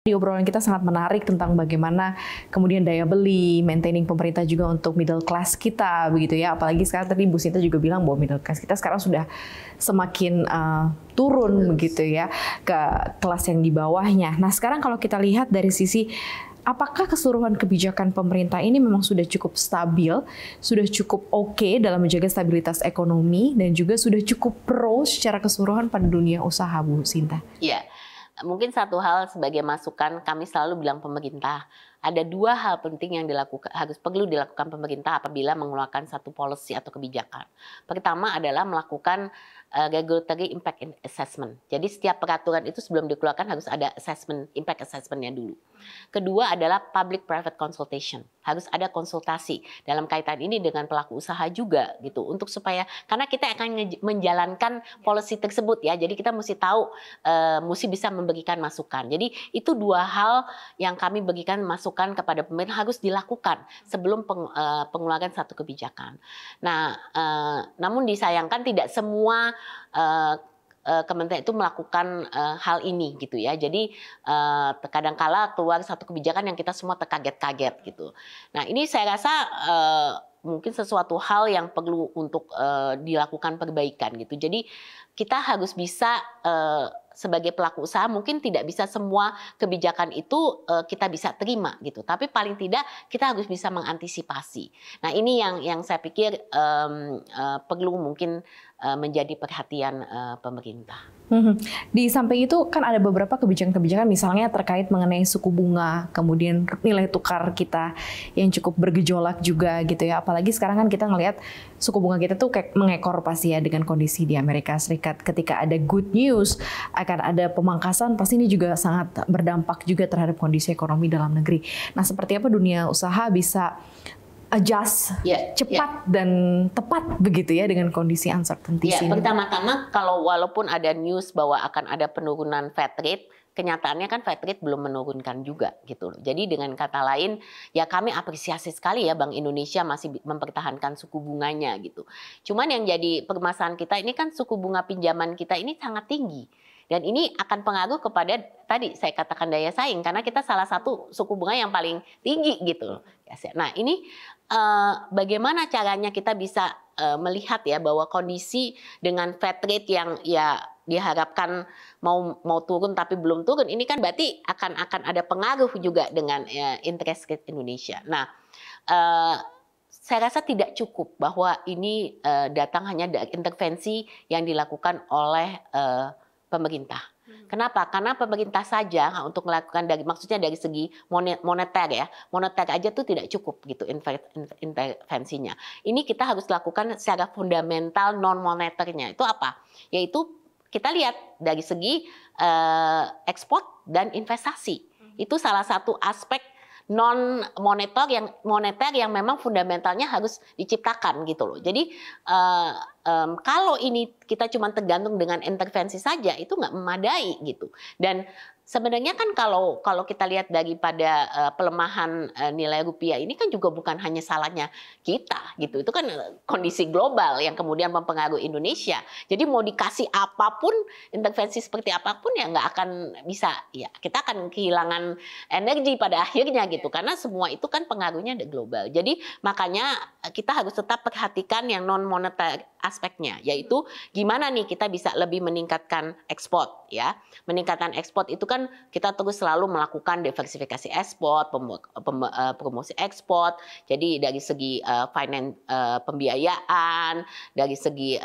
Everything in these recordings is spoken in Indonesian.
Di obrolan kita sangat menarik tentang bagaimana kemudian daya beli, maintaining pemerintah juga untuk middle class kita, begitu ya. Apalagi sekarang tadi Bu Sinta juga bilang bahwa middle class kita sekarang sudah semakin turun begitu ya ke kelas yang di bawahnya. Nah sekarang kalau kita lihat dari sisi apakah keseluruhan kebijakan pemerintah ini memang sudah cukup stabil, sudah cukup oke dalam menjaga stabilitas ekonomi, dan juga sudah cukup pro secara keseluruhan pada dunia usaha, Bu Sinta? Iya. Mungkin satu hal sebagai masukan, kami selalu bilang pemerintah, ada dua hal penting yang perlu dilakukan pemerintah apabila mengeluarkan satu policy atau kebijakan. Pertama adalah melakukan regulatory impact assessment. Jadi setiap peraturan itu sebelum dikeluarkan harus ada impact assessment-nya dulu. Kedua adalah public-private consultation. Harus ada konsultasi dalam kaitan ini dengan pelaku usaha juga gitu, untuk supaya karena kita akan menjalankan policy tersebut ya. Jadi kita mesti tahu, mesti bisa memberikan masukan. Jadi itu dua hal yang kami berikan masukan kepada pemerintah harus dilakukan sebelum pengeluaran satu kebijakan. Nah, namun disayangkan tidak semua kementerian itu melakukan hal ini gitu ya. Jadi kadangkala keluar satu kebijakan yang kita semua terkaget-kaget gitu. Nah ini saya rasa mungkin sesuatu hal yang perlu untuk dilakukan perbaikan gitu. Jadi kita harus bisa sebagai pelaku usaha mungkin tidak bisa semua kebijakan itu kita bisa terima gitu, tapi paling tidak kita harus bisa mengantisipasi. Nah ini yang saya pikir perlu mungkin menjadi perhatian pemerintah. Di samping itu kan ada beberapa kebijakan-kebijakan misalnya terkait mengenai suku bunga, kemudian nilai tukar kita yang cukup bergejolak juga gitu ya. Apalagi sekarang kan kita ngelihat suku bunga kita tuh kayak mengekor pasti ya dengan kondisi di Amerika Serikat. Ketika ada good news akan ada pemangkasan, pasti ini juga sangat berdampak juga terhadap kondisi ekonomi dalam negeri. Nah seperti apa dunia usaha bisa adjust cepat dan tepat begitu ya dengan kondisi uncertainty ini. Pertama-tama kalau walaupun ada news bahwa akan ada penurunan Fed rate, kenyataannya kan Fed rate belum menurunkan juga gitu loh. Jadi dengan kata lain ya kami apresiasi sekali ya Bank Indonesia masih mempertahankan suku bunganya gitu. Cuman yang jadi permasalahan kita ini kan suku bunga pinjaman kita ini sangat tinggi. Dan ini akan pengaruh kepada tadi saya katakan daya saing karena kita salah satu suku bunga yang paling tinggi gitu. Nah ini bagaimana caranya kita bisa melihat ya bahwa kondisi dengan Fed rate yang ya diharapkan mau turun tapi belum turun, ini kan berarti akan ada pengaruh juga dengan interest rate Indonesia. Nah saya rasa tidak cukup bahwa ini datang hanya dari intervensi yang dilakukan oleh pemerintah. Kenapa? Karena pemerintah saja untuk melakukan maksudnya dari segi moneter ya, moneter aja tuh tidak cukup gitu intervensinya. Ini kita harus lakukan secara fundamental non moneternya. Itu apa? Yaitu kita lihat dari segi ekspor dan investasi. Itu salah satu aspek non moneter yang memang fundamentalnya harus diciptakan gitu loh. Jadi kalau ini kita cuma tergantung dengan intervensi saja itu nggak memadai gitu. Dan sebenarnya kan kalau kita lihat daripada pelemahan nilai rupiah ini kan juga bukan hanya salahnya kita gitu. Itu kan kondisi global yang kemudian mempengaruhi Indonesia. Jadi mau dikasih apapun, intervensi seperti apapun ya nggak akan bisa. Ya kita akan kehilangan energi pada akhirnya gitu. Karena semua itu kan pengaruhnya global. Jadi makanya kita harus tetap perhatikan yang non moneter aspeknya, yaitu gimana nih kita bisa lebih meningkatkan ekspor ya. Meningkatkan ekspor itu kan kita terus selalu melakukan diversifikasi ekspor, promosi ekspor. Jadi dari segi pembiayaan, dari segi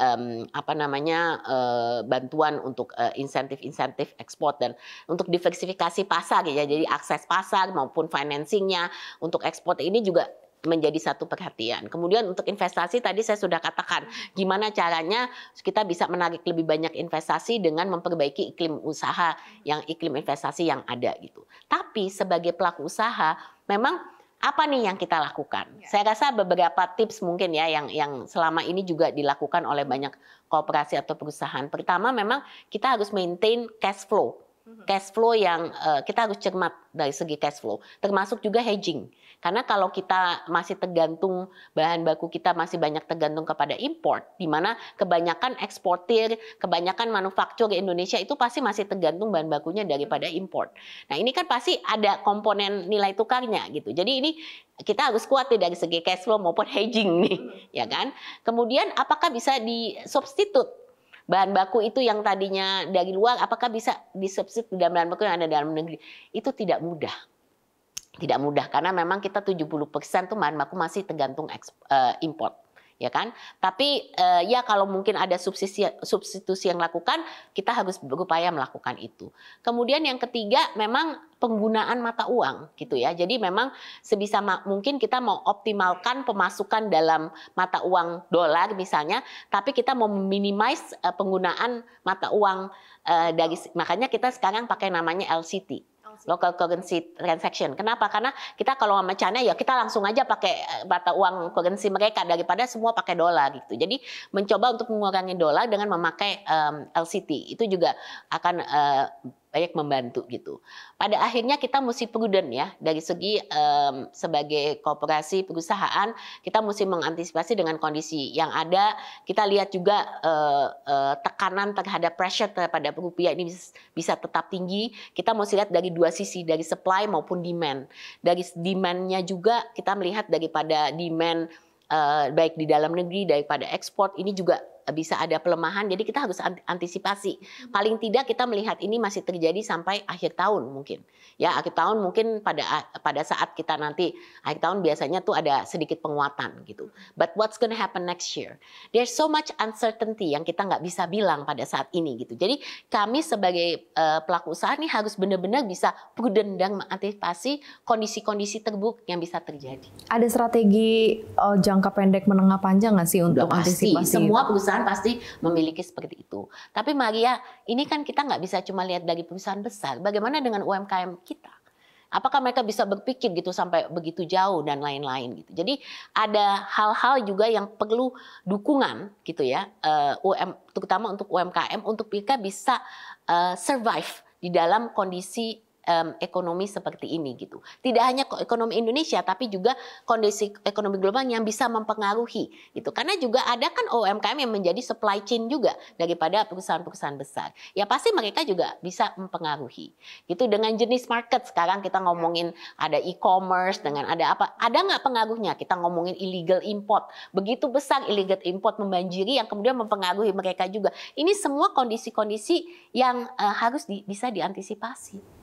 bantuan untuk insentif ekspor dan untuk diversifikasi pasar ya. Jadi akses pasar maupun financingnya untuk ekspor ini juga menjadi satu perhatian. Kemudian untuk investasi tadi saya sudah katakan gimana caranya kita bisa menarik lebih banyak investasi dengan memperbaiki iklim usaha iklim investasi yang ada gitu. Tapi sebagai pelaku usaha memang apa nih yang kita lakukan? Saya rasa beberapa tips mungkin ya yang selama ini juga dilakukan oleh banyak koperasi atau perusahaan. Pertama memang kita harus maintain cash flow. Cash flow yang kita harus cermat dari segi cash flow, termasuk juga hedging. Karena kalau kita masih tergantung, bahan baku kita masih banyak tergantung kepada import, di mana kebanyakan eksportir, kebanyakan manufaktur di Indonesia itu pasti masih tergantung bahan bakunya daripada import. Nah ini kan pasti ada komponen nilai tukarnya gitu. Jadi ini kita harus kuat dari segi cash flow maupun hedging nih, ya kan. Kemudian apakah bisa disubstitut? Bahan baku itu yang tadinya dari luar, apakah bisa disubstitusi dalam bahan baku yang ada dalam negeri? Itu tidak mudah. Tidak mudah, karena memang kita 70% tuh bahan baku masih tergantung import. Ya kan? Tapi ya kalau mungkin ada substitusi yang lakukan, kita harus berupaya melakukan itu. Kemudian yang ketiga memang penggunaan mata uang gitu ya. Jadi memang sebisa mungkin kita mau optimalkan pemasukan dalam mata uang dolar misalnya, tapi kita mau minimize penggunaan mata uang makanya kita sekarang pakai namanya LCT. Local currency transaction. Kenapa? Karena kita kalau sama China ya kita langsung aja pakai mata uang currency mereka daripada semua pakai dolar gitu. Jadi mencoba untuk mengurangi dolar dengan memakai LCT itu juga akan banyak membantu gitu. Pada akhirnya kita mesti prudent ya dari segi sebagai koperasi perusahaan kita mesti mengantisipasi dengan kondisi yang ada. Kita lihat juga tekanan terhadap pressure terhadap rupiah ini bisa tetap tinggi. Kita mesti lihat dari dua sisi, dari supply maupun demand. Dari demand-nya juga kita melihat daripada demand baik di dalam negeri daripada ekspor ini juga bisa ada pelemahan, jadi kita harus antisipasi. Paling tidak kita melihat ini masih terjadi sampai akhir tahun mungkin. Ya, akhir tahun mungkin pada saat kita nanti akhir tahun biasanya tuh ada sedikit penguatan gitu. But what's gonna happen next year? There's so much uncertainty yang kita nggak bisa bilang pada saat ini gitu. Jadi kami sebagai pelaku usaha nih harus benar-benar bisa prudent dan mengantisipasi kondisi-kondisi terburuk yang bisa terjadi. Ada strategi jangka pendek, menengah, panjang nggak sih untuk antisipasi? Semua perusahaan pasti memiliki seperti itu. Tapi Maria, ini kan kita nggak bisa cuma lihat dari perusahaan besar. Bagaimana dengan UMKM kita? Apakah mereka bisa berpikir gitu sampai begitu jauh dan lain-lain gitu. Jadi ada hal-hal juga yang perlu dukungan gitu ya, terutama untuk UMKM untuk mereka bisa survive di dalam kondisi ekonomi seperti ini gitu. Tidak hanya ekonomi Indonesia tapi juga kondisi ekonomi global yang bisa mempengaruhi gitu. Karena juga ada kan UMKM yang menjadi supply chain juga daripada perusahaan-perusahaan besar. Ya pasti mereka juga bisa mempengaruhi. Gitu dengan jenis market sekarang kita ngomongin ada e-commerce dengan ada apa? Ada nggak pengaruhnya? Kita ngomongin illegal import. Begitu besar illegal import membanjiri yang kemudian mempengaruhi mereka juga. Ini semua kondisi-kondisi yang harus bisa diantisipasi.